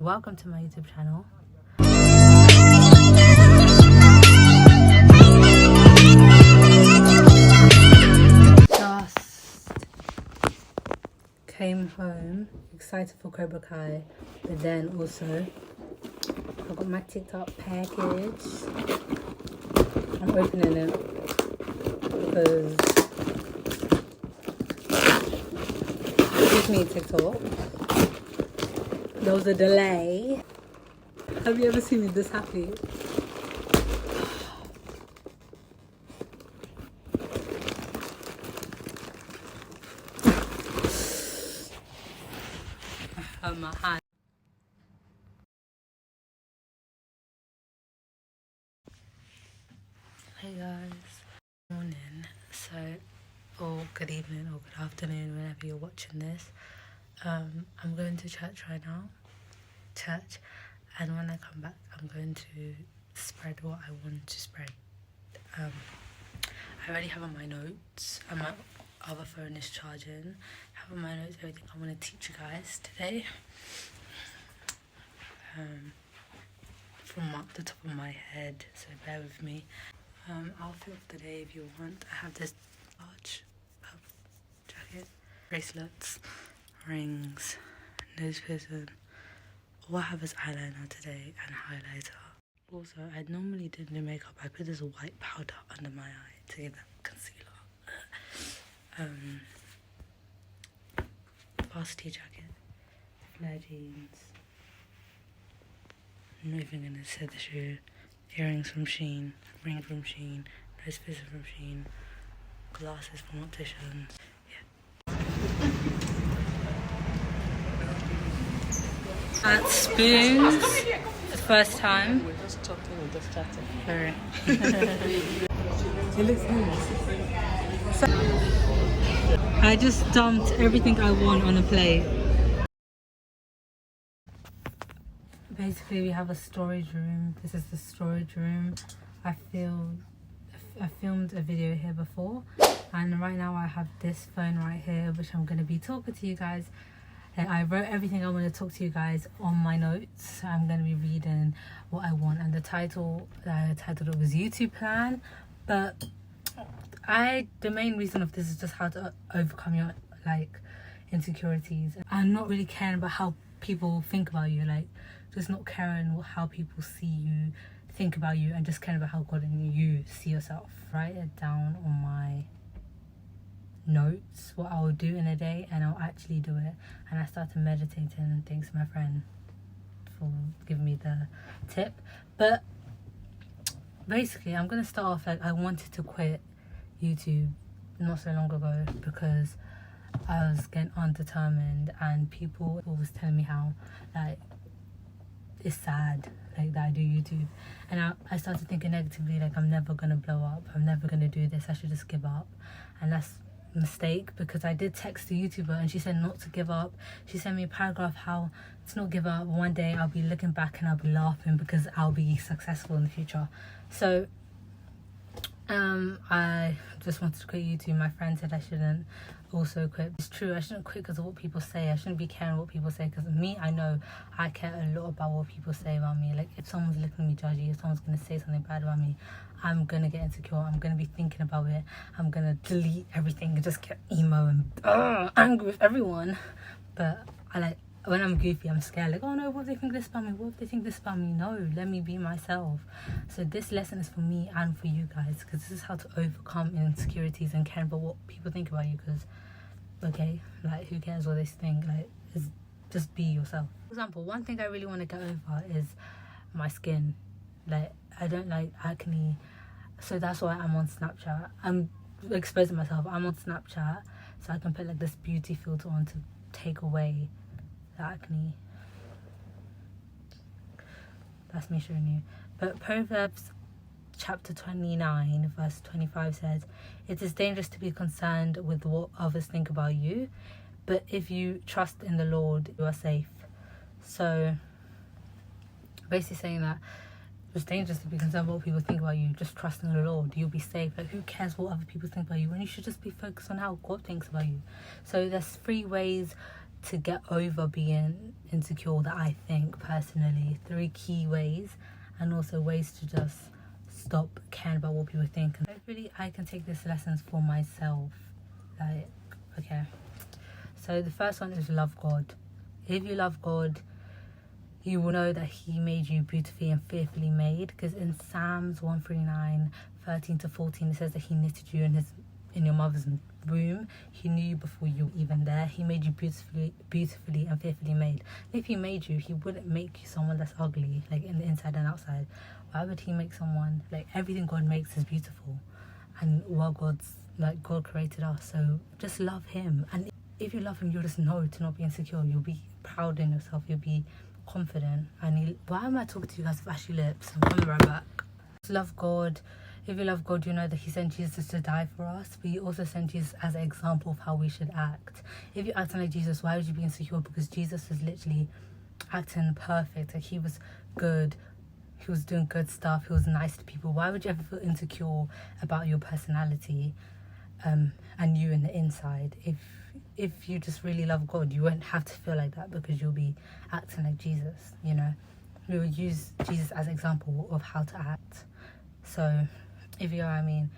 Welcome to my YouTube channel. Just came home, excited for Cobra Kai, but then also I got my TikTok package. I'm opening it because excuse me, TikTok. There was a delay. Have you ever seen me this happy? I hurt my hand. Hey guys. Morning. So, or good evening or good afternoon, whenever you're watching this. I'm going to church right now. And when I come back, I'm going to spread what I want to spread. I already have on my notes, and my other phone is charging. I have on my notes everything I want to teach you guys today. From up the top of my head, so bear with me. Outfit of the day, if you want, I have this large jacket, bracelets, rings, nose piercing. All I have is eyeliner today and highlighter. Also, I normally didn't do makeup. I put this white powder under my eye to give that concealer. Varsity jacket, flare jeans. I'm not even gonna say the shoe. Earrings from Shein, ring from Shein, nose piercing from Shein, glasses from opticians. At Spoons, first time. We're just talking, we're just chatting. Sorry. It looks nice. So, I just dumped everything I want on a plate. Basically, we have a storage room. This is the storage room. I filmed a video here before, and right now I have this phone right here, which I'm going to be talking to you guys. I wrote everything I want to talk to you guys on my notes. I'm going to be reading what I want, and the title I titled it was YouTube plan. But the main reason of this is just how to overcome your insecurities. I'm not really caring about how people think about you, just not caring how people see you, think about you, and just caring about how good you see yourself. Write it down on my notes what I will do in a day, and I'll actually do it. And I started meditating, and thanks to my friend for giving me the tip. But basically, I'm gonna start off I wanted to quit YouTube not so long ago because I was getting undetermined, and people always telling me how it's sad that I do YouTube, and I started thinking negatively, I'm never gonna blow up, I'm never gonna do this, I should just give up. And that's mistake, because I did text the YouTuber and she said not to give up. She sent me a paragraph how to not give up. One day I'll be looking back and I'll be laughing because I'll be successful in the future. So I just wanted to quit YouTube. My friend said I shouldn't also quit. It's true, I shouldn't quit because of what people say. I shouldn't be caring what people say, because me, I know I care a lot about what people say about me. If someone's looking at me judgy, if someone's going to say something bad about me, I'm going to get insecure. I'm going to be thinking about it. I'm going to delete everything and just get emo and angry with everyone. But when I'm goofy, I'm scared. Oh no, what if they think this about me? What if they think this about me? No, let me be myself. So this lesson is for me and for you guys, because this is how to overcome insecurities and care about what people think about you. Because, okay, who cares what they think? Just be yourself. For example, one thing I really want to get over is my skin. I don't like acne, so that's why I'm on Snapchat. I'm exposing myself. I'm on Snapchat so I can put this beauty filter on to take away the acne. That's me showing you. But Proverbs chapter 29 verse 25 says, "It is dangerous to be concerned with what others think about you, but if you trust in the Lord, you are safe." So basically saying that it's dangerous to be concerned about what people think about you. Just trust in the Lord, you'll be safe. Who cares what other people think about you when you should just be focused on how God thinks about you? So there's 3 ways to get over being insecure that I think personally, 3 key ways, and also ways to just stop caring about what people think. And hopefully I can take these lessons for myself. Like, okay, so the first one is love God. If you love God, you will know that he made you beautifully and fearfully made, because in Psalms 139:13-14 it says that he knitted you in your mother's womb. He knew you before you were even there. He made you beautifully and fearfully made. If he made you, he wouldn't make you someone that's ugly, like in the inside and outside. Why would he make someone, like, everything God makes is beautiful, and God created us, so just love him. And if you love him, you'll just know to not be insecure. You'll be proud in yourself, you'll be confident. And why am I talking to you guys with ashy lips? I'm coming right back. Just love God. If you love God, you know that he sent Jesus to die for us, but he also sent Jesus as an example of how we should act. If you're acting like Jesus, why would you be insecure? Because Jesus was literally acting perfect. Like, he was good, he was doing good stuff, he was nice to people. Why would you ever feel insecure about your personality and you in the inside? If you just really love God, you won't have to feel like that, because you'll be acting like Jesus, you know. We will use Jesus as an example of how to act. So, if you know what I mean,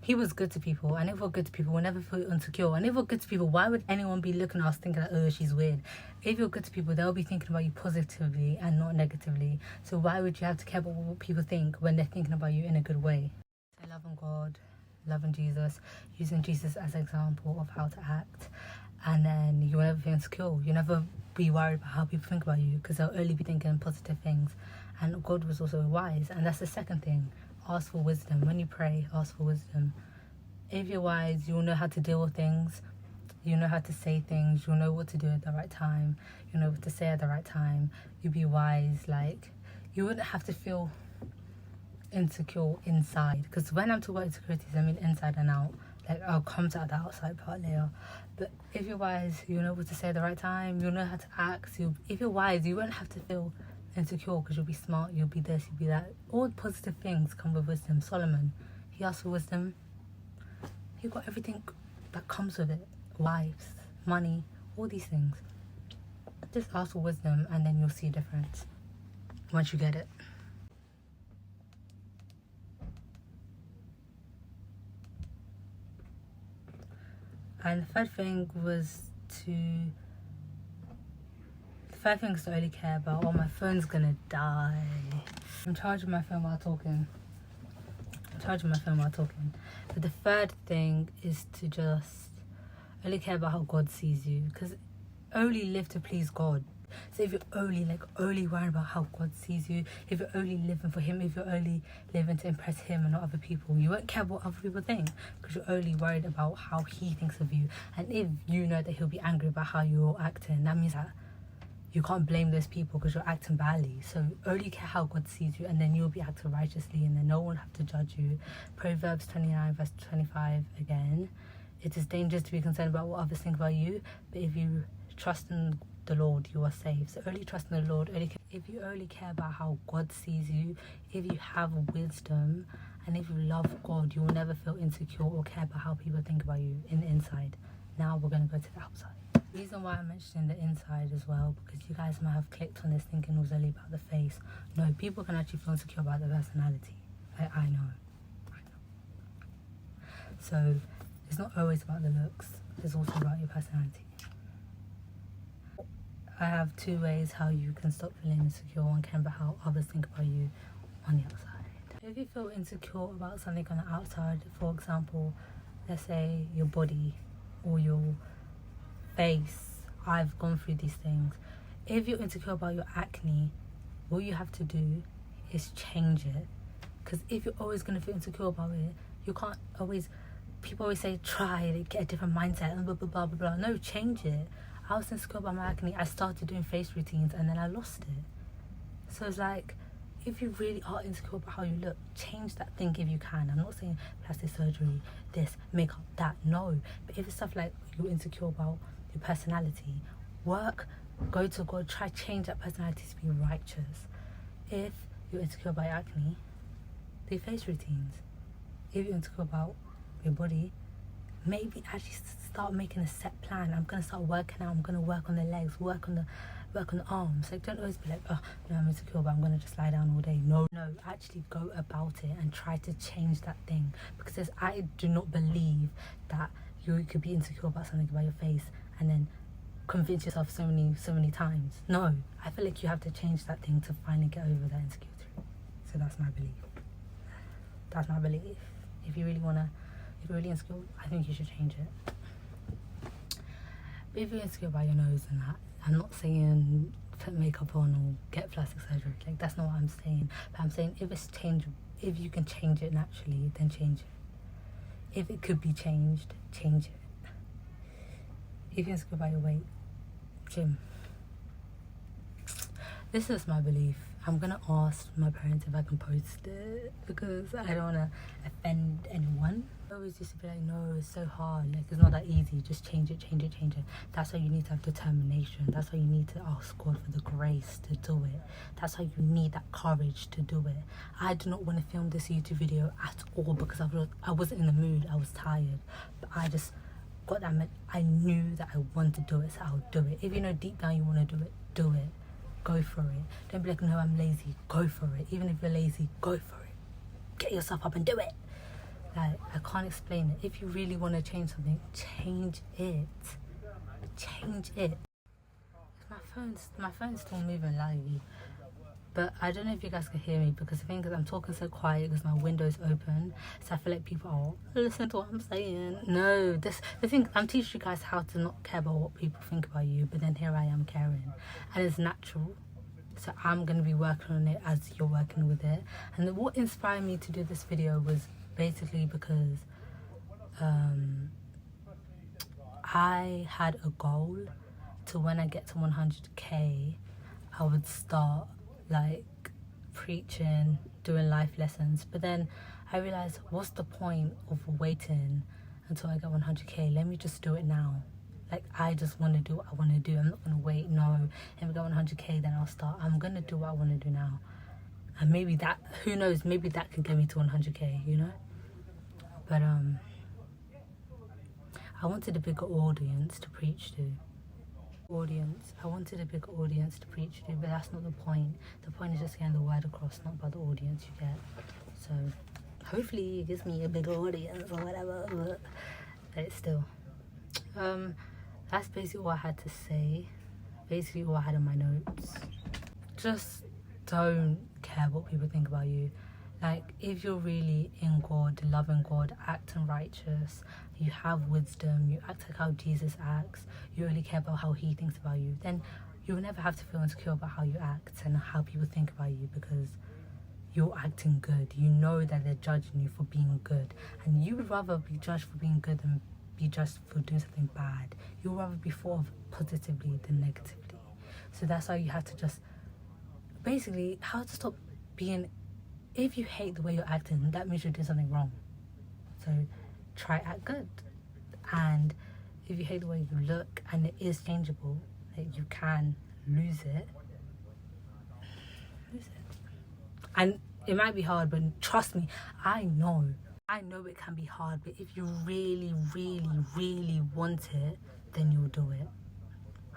he was good to people, and if we're good to people, we'll never feel insecure. And if we're good to people, why would anyone be looking at us thinking like, oh, she's weird? If you're good to people, they'll be thinking about you positively and not negatively. So why would you have to care about what people think when they're thinking about you in a good way? So loving God, loving Jesus, using Jesus as an example of how to act, and then you'll never feel insecure. You'll never be worried about how people think about you, because they'll only be thinking positive things. And God was also wise, and that's the second thing. Ask for wisdom. When you pray, ask for wisdom. If you're wise, you'll know how to deal with things. You'll know how to say things. You'll know what to do at the right time. You'll know what to say at the right time. You'll be wise. Like, you wouldn't have to feel insecure inside. Because when I'm talking about insecurities, I mean inside and out. Like, I'll come to the outside part later. But if you're wise, you'll know what to say at the right time. You'll know how to act. If you're wise, you won't have to feel insecure, because you'll be smart, you'll be this, you'll be that. All positive things come with wisdom. Solomon, he asked for wisdom. He got everything that comes with it. Wives, money, all these things. Just ask for wisdom, and then you'll see a difference once you get it. And the third thing is to only care about, oh, my phone's gonna die. I'm charging my phone while talking. But the third thing is to just only care about how God sees you, because only live to please God. So if you're only worried about how God sees you, if you're only living for him, if you're only living to impress him and not other people, you won't care what other people think, because you're only worried about how he thinks of you. And if you know that he'll be angry about how you're acting, that means that you can't blame those people because you're acting badly. So only care how God sees you, and then you'll be acting righteously, and then no one will have to judge you. Proverbs 29:25 again. It is dangerous to be concerned about what others think about you, but if you trust in the Lord, you are safe. So only trust in the Lord. If you only care about how God sees you, if you have wisdom, and if you love God, you will never feel insecure or care about how people think about you in the inside. Now we're going to go to the outside. The reason why I'm mentioning the inside as well, because you guys might have clicked on this thinking it was only about the face. No, people can actually feel insecure about their personality. I know. So it's not always about the looks, it's also about your personality. I have 2 ways how you can stop feeling insecure and care about how others think about you on the outside. If you feel insecure about something on the outside, for example, let's say your body or your face, I've gone through these things. If you're insecure about your acne, what you have to do is change it. Because if you're always going to feel insecure about it, you can't always, people always say try, like, get a different mindset and blah blah blah blah blah. No, change it. I was insecure about my acne, I started doing face routines, and then I lost it. So it's like, if you really are insecure about how you look, change that thing if you can. I'm not saying plastic surgery, this, makeup, that, no. But if it's stuff like you're insecure about your personality, work, go to God, try change that personality to be righteous. If you're insecure about your acne, do face routines. If you're insecure about your body, maybe actually start making a set plan. I'm gonna start working out. I'm gonna work on the legs, work on the arms. Like, don't always be like, oh no, I'm insecure, but I'm gonna just lie down all day. No, actually go about it and try to change that thing, because I do not believe that you could be insecure about something about your face and then convince yourself so many times. No, I feel like you have to change that thing to finally get over that insecurity. So that's my belief. If you're really insecure, I think you should change it. But if you're insecure about your nose and that, I'm not saying put makeup on or get plastic surgery. Like, that's not what I'm saying. But I'm saying if you can change it naturally, then change it. If it could be changed, change it. If you're insecure about your weight, gym. This is my belief. I'm gonna ask my parents if I can post it, because I don't wanna offend anyone. I always used to be like, no, it's so hard. Like, it's not that easy. Just change it. That's why you need to have determination. That's why you need to ask God for the grace to do it. That's why you need that courage to do it. I do not want to film this YouTube video at all, because I wasn't in the mood. I was tired. But I just got that. I knew that I wanted to do it, so I'll do it. If you know deep down you want to do it, do it. Go for it. Don't be like, no, I'm lazy. Go for it. Even if you're lazy, go for it. Get yourself up and do it. Like, I can't explain it. If you really want to change something, change it. My phone's still moving lively. But I don't know if you guys can hear me, because the thing is I'm talking so quiet because my window's open. So I feel like people are listening to what I'm saying. No, the thing, I'm teaching you guys how to not care about what people think about you, but then here I am caring. And it's natural. So I'm going to be working on it as you're working with it. And what inspired me to do this video was basically because I had a goal to, when I get to 100k, I would start like preaching, doing life lessons. But then I realized, what's the point of waiting until I get 100k? Let me just do it now. Like, I just want to do what I want to do. I'm not going to wait. No, if I get 100k, then I'll start. I'm going to do what I want to do now. And maybe that, who knows, maybe that can get me to 100k, you know? But I wanted a bigger audience to preach to. I wanted a bigger audience to preach to, but that's not the point. The point is just getting the word across, not about the audience you get. So hopefully it gives me a bigger audience or whatever, but it's still that's basically what I had to say, basically what I had in my notes. Just don't care what people think about you. Like, if you're really in God, loving God, acting righteous, you have wisdom, you act like how Jesus acts, you really care about how he thinks about you, then you'll never have to feel insecure about how you act and how people think about you, because you're acting good. You know that they're judging you for being good, and you would rather be judged for being good than be judged for doing something bad. You'd rather be thought of positively than negatively. So that's why you have to just, basically, how to stop being, if you hate the way you're acting, that means you're doing something wrong. So try act good. And if you hate the way you look, and it is changeable, that you can lose it. And it might be hard, but trust me, I know it can be hard, but if you really want it, then you'll do it.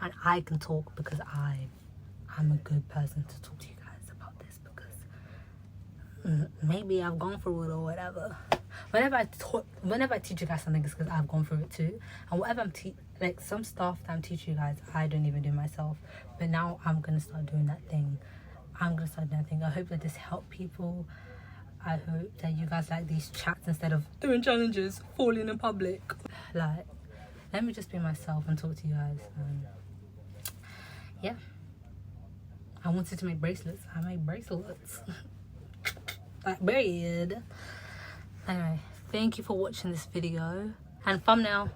And I can talk because I'm a good person to talk to you guys about this, because maybe I've gone through it or whatever. Whenever I teach you guys something, it's because I've gone through it too. And whatever I'm like, some stuff that I'm teaching you guys, I don't even do myself. But now I'm gonna start doing that thing. I hope that this helped people. I hope that you guys like these chats instead of doing challenges, falling in public. Like, let me just be myself and talk to you guys. Yeah, I wanted to make bracelets. I made bracelets. Like, bread. Anyway, thank you for watching this video. And thumbnail.